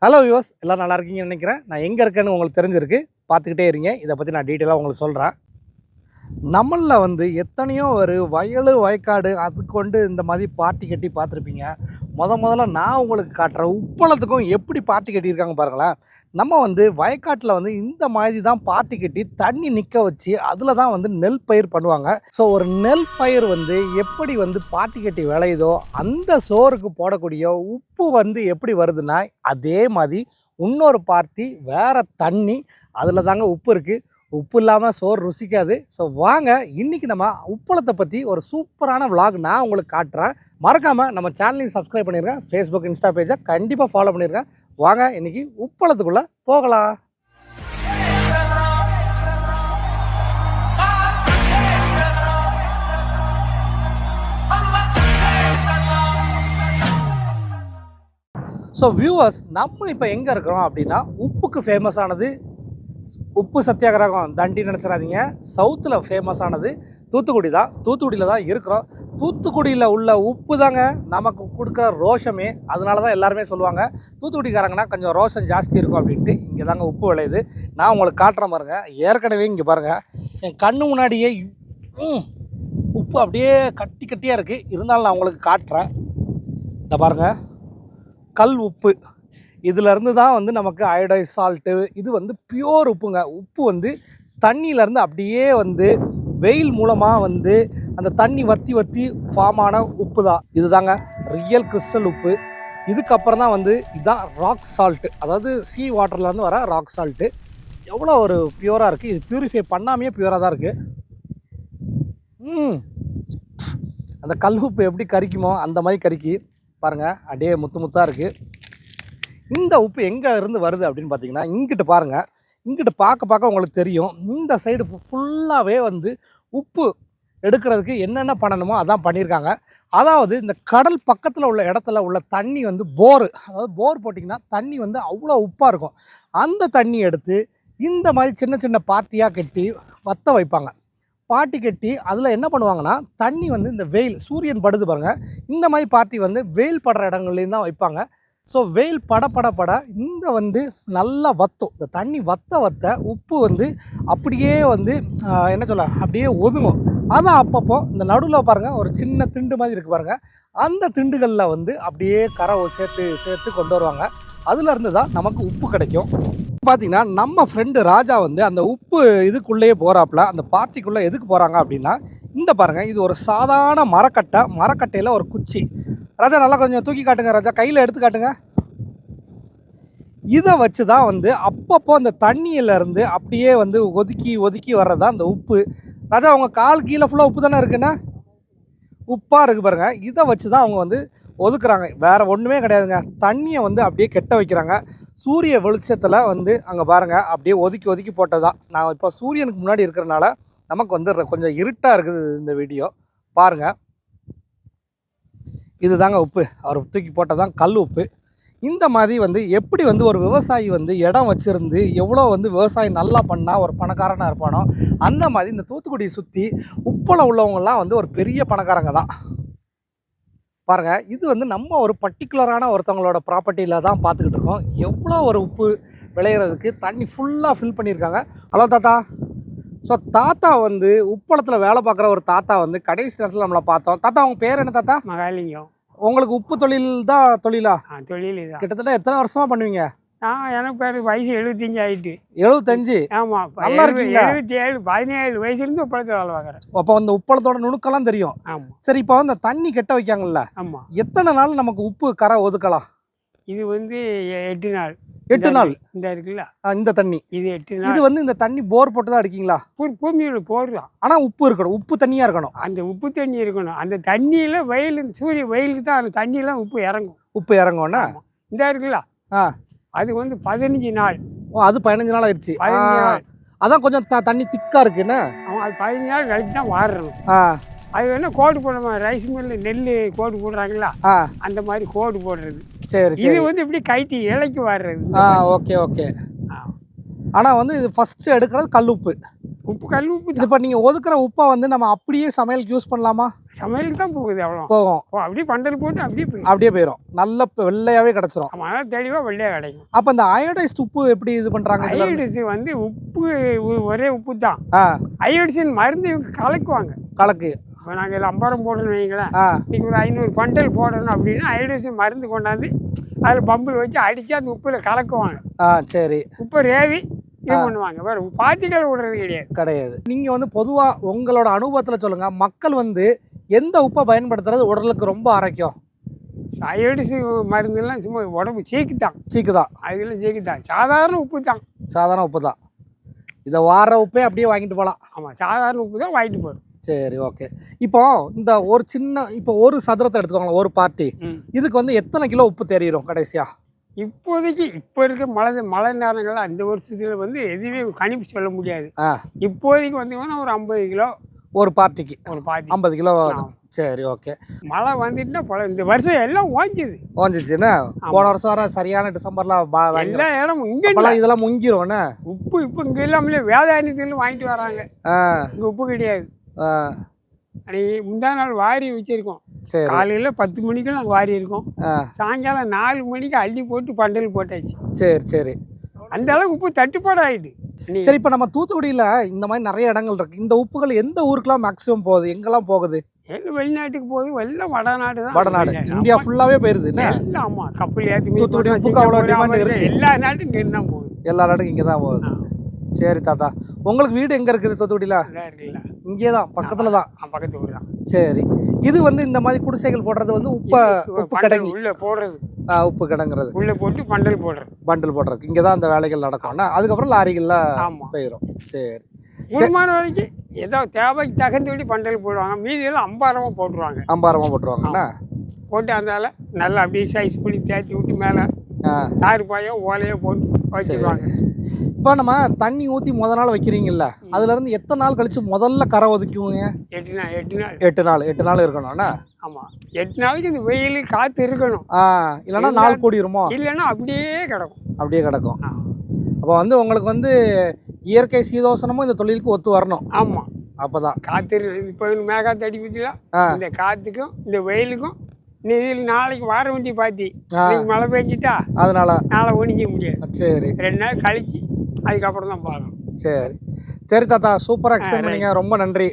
Hello viewers, எல்லாம் நல்லா இருக்கீங்கன்னு நினைக்கிறேன். நான் எங்கே இருக்கேன்னு உங்களுக்கு தெரிஞ்சிருக்கு. பார்த்துக்கிட்டே இருங்க. இதை பற்றி நான் டீட்டெயிலாக உங்களுக்கு சொல்கிறேன். நம்மளில் எத்தனையோ ஒரு வயக்காடு அதுக்கு இந்த மாதிரி பார்ட்டி கட்டி பார்த்துருப்பீங்க. முதல்ல நான் உங்களுக்கு காட்டுறேன் உப்பளத்துக்கும் எப்படி பார்ட்டி கட்டியிருக்காங்க பாருங்களேன். நம்ம வயக்காட்டில் இந்த மாதிரி தான் பார்ட்டி கட்டி தண்ணி நிற்க வச்சு அதில் தான் நெல் பயிர் பண்ணுவாங்க. ஸோ ஒரு நெல் பயிர் எப்படி பார்ட்டி கட்டி விளையுதோ அந்த சோறுக்கு போடக்கூடிய உப்பு எப்படி வருதுன்னா அதே மாதிரி இன்னொரு பார்ட்டி வேறு தண்ணி அதில் தாங்க உப்பு இருக்குது. உப்பு இல்லாமல் சோறு ருசிக்காது. ஸோ வாங்க இன்றைக்கி நம்ம உப்பளத்தை பற்றி ஒரு சூப்பரான விளாக் நான் உங்களுக்கு காட்டுறேன். மறக்காமல் நம்ம சேனலையும் சப்ஸ்கிரைப் பண்ணியிருக்கேன். ஃபேஸ்புக் இன்ஸ்டா பேஜை கண்டிப்பாக ஃபாலோ பண்ணியிருக்கேன். வாங்க இன்றைக்கி உப்பளத்துக்குள்ளே போகலாம். ஸோ வியூவர்ஸ், நம்ம இப்போ எங்கே இருக்கிறோம் அப்படின்னா உப்புக்கு ஃபேமஸானது உப்பு சத்தியாகிரகம் தண்டி நினச்சிடாதீங்க. சவுத்தில் ஃபேமஸானது தூத்துக்குடி தான். தூத்துக்குடியில் தான் இருக்கிறோம். தூத்துக்குடியில் உள்ள உப்பு தாங்க நமக்கு கொடுக்குற ரோஷமே. அதனால தான் எல்லாருமே சொல்லுவாங்க தூத்துக்குடிக்காரங்கன்னா கொஞ்சம் ரோஷம் ஜாஸ்தி இருக்கும் அப்படின்ட்டு. இங்கே தாங்க உப்பு விளையுது. நான் உங்களுக்கு காட்டுறேன் பாருங்கள். ஏற்கனவே இங்கே பாருங்கள், என் கண்ணு முன்னாடியே உப்பு அப்படியே கட்டி கட்டியாக இருக்குது. இருந்தாலும் நான் உங்களுக்கு காட்டுறேன். இந்த பாருங்கள், கல் உப்பு. இதிலேருந்து தான் நமக்கு அயோடைஸ் சால்ட்டு. இது பியூர் உப்புங்க. உப்பு தண்ணியிலேருந்து அப்படியே வெயில் மூலமாக அந்த தண்ணி வற்றி வற்றி ஃபார்ம் ஆன உப்பு தான். இது தாங்க ரியல் கிறிஸ்டல் உப்பு. இதுக்கப்புறம் தான் இதுதான் ராக் சால்ட்டு, அதாவது சீ வாட்டர்லேருந்து வர ராக் சால்ட்டு. எவ்வளோ ஒரு பியூராக இருக்குது. இது பியூரிஃபை பண்ணாமையே பியூராக தான் இருக்குது. அந்த கல் உப்பு எப்படி கரிக்குமோ அந்த மாதிரி கரிக்கி பாருங்கள். அப்படியே முத்து முத்தாக இருக்குது. இந்த உப்பு எங்கே இருந்து வருது அப்படின்னு பார்த்தீங்கன்னா, இங்கிட்டு பாருங்கள். இங்கிட்டு பார்க்க உங்களுக்கு தெரியும். இந்த சைடு ஃபுல்லாகவே உப்பு எடுக்கிறதுக்கு என்னென்ன பண்ணணுமோ அதான் பண்ணியிருக்காங்க. அதாவது இந்த கடல் பக்கத்தில் உள்ள இடத்துல உள்ள தண்ணி போர், அதாவது போர் போட்டிங்கன்னா தண்ணி அவ்வளோ உப்பாக இருக்கும். அந்த தண்ணி எடுத்து இந்த மாதிரி சின்ன சின்ன பாத்தியாக கட்டி வற்ற வைப்பாங்க. பாட்டி கட்டி அதில் என்ன பண்ணுவாங்கன்னா, தண்ணி இந்த வெயில் சூரியன் படுது பாருங்கள், இந்த மாதிரி பாட்டி வெயில் படுற இடங்கள்லேயும் தான் வைப்பாங்க. ஸோ வெயில் பட இந்த நல்லா வற்றும். இந்த தண்ணி வற்ற உப்பு அப்படியே என்ன சொல்ல அப்படியே ஒதுங்கும். அதான் அப்பப்போ இந்த நடுவில் பாருங்கள் ஒரு சின்ன திண்டு மாதிரி இருக்குது பாருங்கள். அந்த திண்டுகளில் அப்படியே கரை சேர்த்து கொண்டு வருவாங்க. அதுலேருந்து தான் நமக்கு உப்பு கிடைக்கும். பார்த்திங்கன்னா நம்ம ஃப்ரெண்டு ராஜா அந்த உப்பு இதுக்குள்ளேயே போகிறாப்புல. அந்த பார்ட்டிக்குள்ளே எதுக்கு போகிறாங்க அப்படின்னா, இந்த பாருங்கள், இது ஒரு சாதாரண மரக்கட்டையில் ஒரு குச்சி. ராஜா நல்லா கொஞ்சம் தூக்கி காட்டுங்க ராஜா, கையில் எடுத்து காட்டுங்க. இதை வச்சு தான் அப்பப்போ அந்த தண்ணியிலேருந்து அப்படியே ஒதுக்கி வர்றதா அந்த உப்பு. ராஜா உங்கள் கால் கீழே ஃபுல்லாக உப்பு தானே இருக்குன்னா, உப்பாக இருக்குது பாருங்கள். இதை வச்சு தான் அவங்க ஒதுக்குறாங்க. வேறு ஒன்றுமே கிடையாதுங்க. தண்ணியை அப்படியே கெட்ட வைக்கிறாங்க. சூரிய வெளிச்சத்தில் அங்கே பாருங்கள் அப்படியே ஒதுக்கி போட்டதான். நான் இப்போ சூரியனுக்கு முன்னாடி இருக்கிறனால நமக்கு கொஞ்சம் இருட்டாக இருக்குது இந்த வீடியோ பாருங்கள். இது தாங்க உப்பு. அவர் தூக்கி போட்டதான் கல் உப்பு. இந்த மாதிரி எப்படி ஒரு விவசாயி இடம் வச்சுருந்து எவ்வளோ விவசாயம் நல்லா பண்ணால் ஒரு பணக்காரனாக இருப்பானோ, அந்த மாதிரி இந்த தூத்துக்குடியை சுற்றி உப்பில் உள்ளவங்கலாம் ஒரு பெரிய பணக்காரங்க தான். பாருங்கள், இது நம்ம ஒரு பர்டிகுலரான ஒருத்தவங்களோட ப்ராப்பர்ட்டியில் தான் பார்த்துக்கிட்டு இருக்கோம். எவ்வளோ ஒரு உப்பு விளையிறதுக்கு தண்ணி ஃபுல்லாக ஃபில் பண்ணியிருக்காங்க. ஹலோ தாத்தா. ஸோ தாத்தா உப்பளத்தில் வேலை பார்க்குற ஒரு தாத்தா கடைசி நேரத்தில் நம்மளை பார்த்தோம். தாத்தா உங்கள் பேர் என்ன தாத்தா? மகாலிங்கம். உங்களுக்கு உப்பு தொழில் தான் தொழிலா? தொழில் தான். கிட்டத்தட்ட எத்தனை வருஷமாக பண்ணுவீங்க? எனக்கு பேர் வயசு 75 ஆகிட்டு. 75? ஆமாம். நல்லா இருக்கீங்களா? 77 17 வயசுலேருந்து உப்பளத்தில் வேலை பார்க்குறேன். அப்போ உப்பளத்தோட நுணுக்கெல்லாம் தெரியும். ஆமாம். சரி, இப்போ அந்த தண்ணி கெட்ட வைக்காங்கல்ல, ஆமாம், எத்தனை நாள் நமக்கு உப்பு கரை ஒதுக்கலாம்? இது 8 நாள். 8 நாள் இந்த இருக்குல்ல இந்த தண்ணி, இது 8 நாள். இது இந்த தண்ணி போர் போட்டு தான் அடிக்கீங்களா? பூமியோட போர் தான். ஆனால் உப்பு இருக்கணும், உப்பு தண்ணியாக இருக்கணும். அந்த உப்பு தண்ணி இருக்கணும். அந்த தண்ணியில் சூரிய வெயிலுக்கு தான் அந்த தண்ணியெலாம் உப்பு இறங்கும். உப்பு இறங்கும்னா இந்த இருக்குல்ல, அது 15 நாள். ஓ, அது 15 நாள் ஆயிடுச்சு. 15 நாள். அதான் கொஞ்சம் தண்ணி திக்காக இருக்குன்னு. அது 15 நாள் கழிச்சு தான் வாரணும். அது கோடு போடணும். ரைஸ் மில்லில் நெல் கோடு போடுறாங்களா, அந்த மாதிரி கோடு போடுறது. சரி, இது இப்படி கைட்டி இலைக்கு வர்றது. ஓகே. ஆனால் இது ஃபஸ்ட்டு எடுக்கிறது கல் உப்பு. உப்பு கல் உப்பு இது இப்போ நீங்கள் ஒதுக்குற உப்பை வந்து நம்ம அப்படியே சமையலுக்கு யூஸ் பண்ணலாமா? சமையலுக்கு தான் போகுது அவ்வளோ. போகும். ஓ அப்படியே பண்டல் போட்டு அப்படியே போய் அப்படியே போயிடும். நல்ல வெள்ளையாகவே கிடச்சிரும். ஆமாம், அதான் தெளிவாக வெள்ளையாக கிடைக்கும். அப்போ இந்த அயோடைஸ்ட் உப்பு எப்படி இது பண்ணுறாங்க? அயோடின் வந்து உப்பு ஒரே உப்பு தான். ஆ அயோடின் மருந்து இவங்க கலக்குவாங்க. கலக்கு. இப்போ நாங்கள் இதில் 50 போடணும்னு வைங்களேன். இன்றைக்கி ஒரு 500 பண்டல் போடணும் அப்படின்னா அயோடின் மருந்து கொண்டாந்து அதில் பம்பில் வச்சு அடித்து அந்த உப்பில் கலக்குவாங்க. சரி. உப்பை ரேவி இது பண்ணுவாங்க. வேறு பாத்திகள் விடுறது கிடையாது. நீங்கள் வந்து பொதுவாக உங்களோட அனுபவத்தில் சொல்லுங்கள், மக்கள் வந்து எந்த உப்பை பயன்படுத்துறது உடலுக்கு ரொம்ப ஆரோக்கியம்? அயோடின் மருந்துலாம் சும்மா உடம்பு சீக்கு தான். அதெல்லாம் சீக்கு தான். சாதாரண உப்பு தான். சாதாரண உப்பு தான். இதை வார உப்பே அப்படியே வாங்கிட்டு போகலாம். ஆமாம், சாதாரண உப்பு தான் வாங்கிட்டு போகிறோம். சரி, ஓகே. இப்போ இந்த ஒரு சின்ன ஒரு சதுரத்தை எடுத்துக்கோங்களேன், ஒரு பார்ட்டி. இதுக்கு வந்து எத்தனை கிலோ உப்பு தெரியும் கடைசியா? இப்போதைக்கு இப்போ இருக்க மழை நேரங்கள்லாம் அந்த வருஷத்தில் வந்து எதுவுமே கணிப்பு சொல்ல முடியாது. இப்போதைக்கு வந்தீங்கன்னா ஒரு 50 கிலோ ஒரு பார்ட்டிக்கு. ஒரு பார்ட்டி 50 கிலோ. சரி, ஓகே. மழை வந்துட்டுனா இந்த வருஷம் எல்லாம் ஓஞ்சிச்சுன்னா போன வருஷம் வர சரியான டிசம்பர்லாம் எல்லா இடம் இங்கே இதெல்லாம் முங்கிரும். உப்பு இப்போ இங்கே இல்லாமலே வேதாயத்துலேருந்து வாங்கிட்டு வராங்க. இங்கே உப்பு கிடையாது. அன்றைக்கி முந்தா நாள் வாரி வச்சுருக்கோம். காலையில் 10 மணிக்கு நாங்கள் வாரி இருக்கோம். சாயங்காலம் 4 மணிக்கு அள்ளி போட்டு பண்டல் போட்டாச்சு. சரி. அந்த அளவுக்கு உப்பு தட்டுப்பாடு ஆகிட்டு. சரி, இப்போ நம்ம தூத்துக்குடியில் இந்த மாதிரி நிறைய இடங்கள் இருக்குது. இந்த உப்புகள் எந்த ஊருக்குலாம் மேக்ஸிமம் போகுது? எங்கெல்லாம் போகுது? எல்லாம் வெளிநாட்டுக்கு போகுது. எல்லாம் வடநாடு தான். வடநாடு இந்தியா ஃபுல்லாகவே போயிருது. எல்லாம் ஆமாம், கப்பல் ஏற்றி தூத்துக்குடி உப்புக்கு அவ்வளோ டிமாண்ட் இருக்குது. எல்லா நாட்டுக்கும் இங்கே தான் போகுது. எல்லா நாட்டுக்கும் இங்கே தான் போகுது. சரி தாத்தா, உங்களுக்கு வீடு எங்கே இருக்குது தூத்துக்குடியில்? இருக்குல்ல, இங்கே தான், பக்கத்தில் தான். பக்கத்து ஊர் தான். சரி, இது வந்து இந்த மாதிரி குடிசைகள் போடுறது வந்து உப்பு கிடங்கு உள்ளே போடுறது. உப்பு கிடங்குறது உள்ளே போட்டு பண்டல் போடுறது இங்கே தான் அந்த வேலைகள் நடக்கும்னா அதுக்கப்புறம் லாரிகள்லாம் போயிடும். சரி, வருமான வரைக்கும் ஏதோ தேவைக்கு தகுந்தபடி பண்டல் போடுவாங்க. மீதியெல்லாம் அம்பாரமாக போட்டுருவாங்கண்ணா. போட்டு அந்தால நல்லா அப்படியே சைஸ் பண்ணி தேய்ச்சி விட்டு மேலே தார் பாயோ ஓலையோ போட்டு வச்சுருவாங்க. இப்போ நம்ம தண்ணி ஊற்றி நாள் வைக்கிறீங்கல்ல, அதுலேருந்து எத்தனை நாள் கழிச்சு முதல்ல கரை ஒதுக்குவோங்க? 8 நாள். 8 நாள் இருக்கணும்ண்ணா. ஆமாம், 8 நாளைக்கு இந்த வெயில் காற்று இருக்கணும். இல்லைன்னா நாள் கூடிருமோ? இல்லைன்னா அப்படியே கிடக்கும். அப்போ வந்து உங்களுக்கு வந்து இயற்கை சீதோசனமும் இந்த தொழிலுக்கு ஒத்து வரணும். ஆமாம், அப்போ தான் காற்று. இப்போ மேகாத்து அடி பற்றிலாம் இந்த காற்றுக்கும் இந்த வெயிலுக்கும் இதில் நாளைக்கு வார வேண்டிய பாத்தி மழை பெஞ்சிட்டா அதனால நாளை ஒழிக்க முடியாது. சரி, 2 நாள் கழிச்சு அதுக்கப்புறம் தான் பார்க்கணும். சரி தாத்தா, சூப்பராக எக்ஸ்பிளைன் பண்ணீங்க, ரொம்ப நன்றி.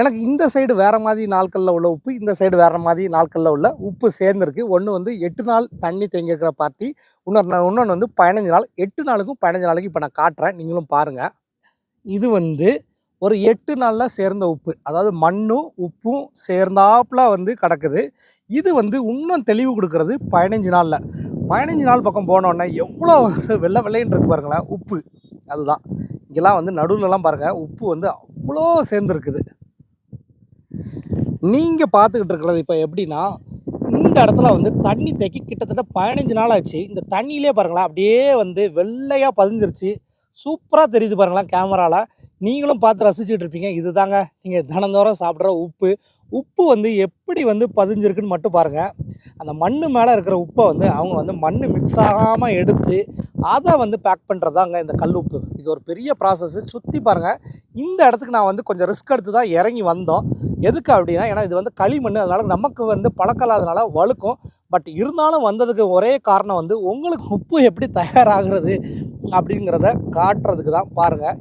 எனக்கு இந்த சைடு வேறு மாதிரி நாட்களில் உள்ள உப்பு, இந்த சைடு வேறு மாதிரி நாட்களில் உள்ள உப்பு சேர்ந்துருக்கு. ஒன்று வந்து 8 நாள் தண்ணி தேங்கியிருக்கிற பார்ட்டி, இன்னொன்று வந்து 15 நாள். 8 நாளுக்கும் 15 நாளைக்கும் இப்போ நான் காட்டுறேன், நீங்களும் பாருங்கள். இது வந்து ஒரு 8 நாளில் சேர்ந்த உப்பு, அதாவது மண்ணும் உப்பும் சேர்ந்தாப்புல வந்து கிடக்குது. இது வந்து இன்னும் தெளிவு கொடுக்கறது 15 நாளில். 15 நாள் பக்கம் போனோன்னே எவ்வளோ வெள்ளைன்னு இருக்கு பாருங்களேன் உப்பு. அதுதான் இங்கெல்லாம் வந்து நடுவில்லாம் பாருங்கள் உப்பு வந்து அவ்வளோ சேர்ந்துருக்குது. நீங்கள் பார்த்துக்கிட்டு இருக்கிறது இப்போ எப்படின்னா, இந்த இடத்துல வந்து தண்ணி தேக்கி கிட்டத்தட்ட 15 நாள் ஆச்சு. இந்த தண்ணியிலே பாருங்களேன் அப்படியே வந்து வெள்ளையாக பதிஞ்சிருச்சு. சூப்பராக தெரியுது பாருங்களேன் கேமராவில். நீங்களும் பார்த்து ரசிச்சுட்டு இருப்பீங்க. இது தாங்க நீங்கள் தினந்தோறும் சாப்பிட்ற உப்பு வந்து எப்படி வந்து பதிஞ்சிருக்குன்னு மட்டும் பாருங்கள். அந்த மண் மேலே இருக்கிற உப்பை வந்து அவங்க வந்து மண் மிக்ஸ் ஆகாமல் எடுத்து அதை வந்து பேக் பண்ணுறதாங்க இந்த கல் உப்பு. இது ஒரு பெரிய ப்ராசஸ்ஸு. சுற்றி பாருங்கள். இந்த இடத்துக்கு நான் வந்து கொஞ்சம் ரிஸ்க் எடுத்து தான் இறங்கி வந்தோம். எதுக்கு அப்படின்னா, ஏன்னா இது வந்து களிமண், அதனால் நமக்கு வந்து பழக்கம் இல்லாதனால வழுக்கும். பட் இருந்தாலும் வந்ததுக்கு ஒரே காரணம் வந்து உங்களுக்கு உப்பு எப்படி தயாராகிறது அப்படிங்கிறத காட்டுறதுக்கு தான். பாருங்கள்.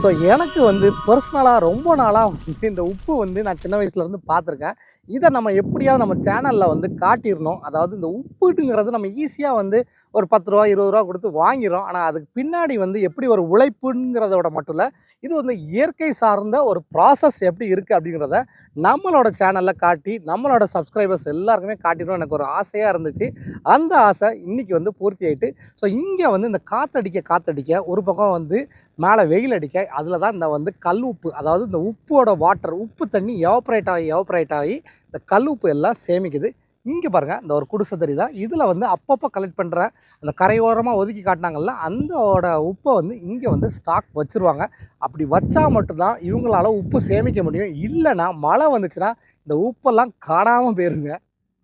ஸோ எனக்கு வந்து பர்சனலாக ரொம்ப நாளாக வந்து இந்த உப்பு வந்து நான் சின்ன வயசுலேருந்து பார்த்துருக்கேன். இதை நம்ம எப்படியாவது நம்ம சேனலில் வந்து காட்டிடணும். அதாவது இந்த உப்புங்கிறது நம்ம ஈஸியாக வந்து ஒரு 10 ரூபா 20 ரூபா கொடுத்து வாங்கிறோம். ஆனால் அதுக்கு பின்னாடி வந்து எப்படி ஒரு உழைப்புங்கிறதோட மட்டும் இல்லை, இது வந்து இயற்கை சார்ந்த ஒரு ப்ராசஸ் எப்படி இருக்குது அப்படிங்கிறத நம்மளோட சேனலில் காட்டி நம்மளோட சப்ஸ்கிரைபர்ஸ் எல்லாருக்குமே காட்டிடணும் எனக்கு ஒரு ஆசையாக இருந்துச்சு. அந்த ஆசை இன்றைக்கி வந்து பூர்த்தி ஆகிட்டு. ஸோ இங்கே வந்து இந்த காற்றடிக்க ஒரு பக்கம் வந்து மேலே வெயில் அடிக்க, அதில் தான் இந்த வந்து கல் உப்பு, அதாவது இந்த உப்போட வாட்டர், உப்பு தண்ணி எவாப்ரேட் ஆகி இந்த கல் உப்பு எல்லாம் சேமிக்குது. இங்கே பாருங்கள், இந்த ஒரு குடிசை தெரியுதா, இதில் வந்து அப்பப்போ கலெக்ட் பண்ணுற அந்த கரையோரமாக ஒதுக்கி காட்டினாங்கல்ல, அந்தோட உப்பை வந்து இங்கே வந்து ஸ்டாக் வச்சுருவாங்க. அப்படி வச்சா மட்டும்தான் இவங்களால உப்பு சேமிக்க முடியும். இல்லைன்னா மழை வந்துச்சுன்னா இந்த உப்பெல்லாம் காணாமல் போயிருங்க.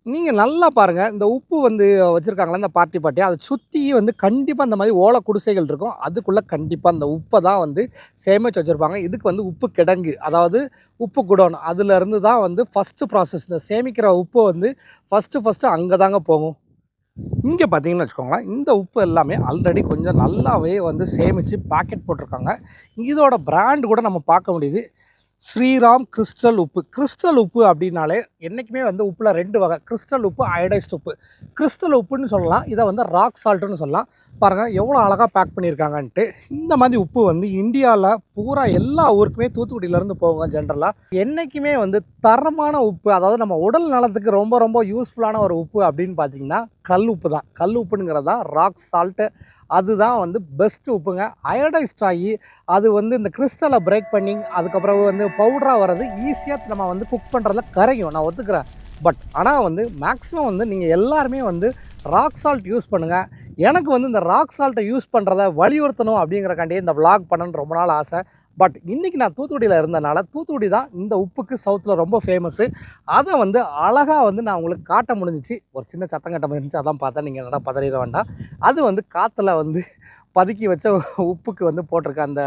நீங்கள் நல்லா பாருங்கள், இந்த உப்பு வந்து வச்சுருக்காங்களா இந்த பார்ட்டி அதை சுற்றி வந்து கண்டிப்பாக இந்த மாதிரி ஓலை குடிசைகள் இருக்கும். அதுக்குள்ளே கண்டிப்பாக அந்த உப்பை தான் வந்து சேமித்து வச்சுருப்பாங்க. இதுக்கு வந்து உப்பு கிடங்கு, அதாவது உப்பு குடோன், அதுலேருந்து தான் வந்து ஃபஸ்ட்டு ப்ராசஸ். இந்த சேமிக்கிற உப்பு வந்து ஃபஸ்ட்டு அங்கே தாங்க போகும். இங்கே பார்த்தீங்கன்னு வச்சுக்கோங்களேன், இந்த உப்பு எல்லாமே ஆல்ரெடி கொஞ்சம் நல்லாவே வந்து சேமித்து பாக்கெட் போட்டிருக்காங்க. இதோட பிராண்ட் கூட நம்ம பார்க்க முடியுது. ஸ்ரீராம் கிறிஸ்டல் உப்பு. கிறிஸ்டல் உப்பு அப்படின்னாலே என்றைக்குமே வந்து உப்பில் 2 வகை, கிறிஸ்டல் உப்பு, அயடைஸ்ட் உப்பு. கிறிஸ்டல் உப்புன்னு சொல்லலாம், இதை வந்து ராக் சால்ட்டுன்னு சொல்லலாம். பாருங்கள் எவ்வளோ அழகாக பேக் பண்ணியிருக்காங்கன்ட்டு. இந்த மாதிரி உப்பு வந்து இந்தியாவில் பூரா எல்லா ஊருக்குமே தூத்துக்குடியிலேருந்து போகுங்க. ஜென்ரலாக என்றைக்குமே வந்து தரமான உப்பு, அதாவது நம்ம உடல் நலத்துக்கு ரொம்ப ரொம்ப யூஸ்ஃபுல்லான ஒரு உப்பு அப்படின்னு பார்த்தீங்கன்னா கல் உப்பு தான். கல் உப்புங்கிறது தான் ராக் சால்ட்டு. அதுதான் வந்து பெஸ்ட்டு உப்புங்க. அயடைஸ்ட் ஆகி அது வந்து இந்த கிறிஸ்டலை பிரேக் பண்ணி அதுக்கப்புறம் வந்து பவுடராக வர்றது ஈஸியாக நம்ம வந்து குக் பண்ணுறதுல கரையும், நான் ஒத்துக்கிறேன். பட் ஆனால் வந்து மேக்ஸிமம் வந்து நீங்கள் எல்லாருமே வந்து ராக் சால்ட் யூஸ் பண்ணுங்கள். எனக்கு வந்து இந்த ராக் சால்ட்டை யூஸ் பண்ணுறத வலியுறுத்தணும் அப்படிங்கிறக்காண்டி இந்த விளாக் பண்ணணுன்னு ரொம்ப நாள் ஆசை. பட் இன்றைக்கி நான் தூத்துக்குடியில் இருந்தனால தூத்துக்குடி தான் இந்த உப்புக்கு சவுத்தில் ரொம்ப ஃபேமஸ்ஸு. அதை வந்து அழகாக வந்து நான் உங்களுக்கு காட்ட முடிஞ்சிச்சு. ஒரு சின்ன சத்தங்கட்டம் இருந்துச்சு, அதான் பார்த்தா நீங்கள் என்னடா பதறிட வேண்டாம். அது வந்து காற்றுல வந்து பதுக்கி வச்ச உப்புக்கு வந்து போட்டிருக்க அந்த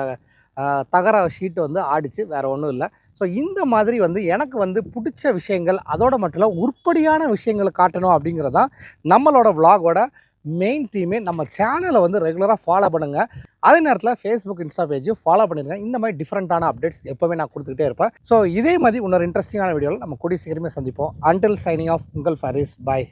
தகர ஷீட்டு வந்து ஆடிச்சு, வேறு ஒன்றும் இல்லை. ஸோ இந்த மாதிரி வந்து எனக்கு வந்து பிடிச்ச விஷயங்கள், அதோட மட்டும் இல்லை உருப்படியான விஷயங்களை காட்டணும் அப்படிங்கிறது தான் நம்மளோட விலாகோட மெயின் தீமே. நம்ம சேனலை வந்து ரெகுலராக ஃபாலோ பண்ணுங்கள். அதே நேரத்தில் ஃபேஸ்புக், இன்ஸ்டா பேஜும் ஃபாலோ பண்ணிடுங்க. இந்த மாதிரி டிஃப்ரெண்ட்டான அப்டேட்ஸ் எப்போவுமே நான் கொடுத்துக்கிட்டே இருப்பேன். ஸோ இதே மாதிரி இன்னொரு இன்ட்ரெஸ்டிங்கான வீடியோவில் நம்ம கூடிய சீக்கிரமே சந்திப்போம். அன்டில் சைனிங் ஆஃப், உங்கள் ஃபரிஸ். பாய்.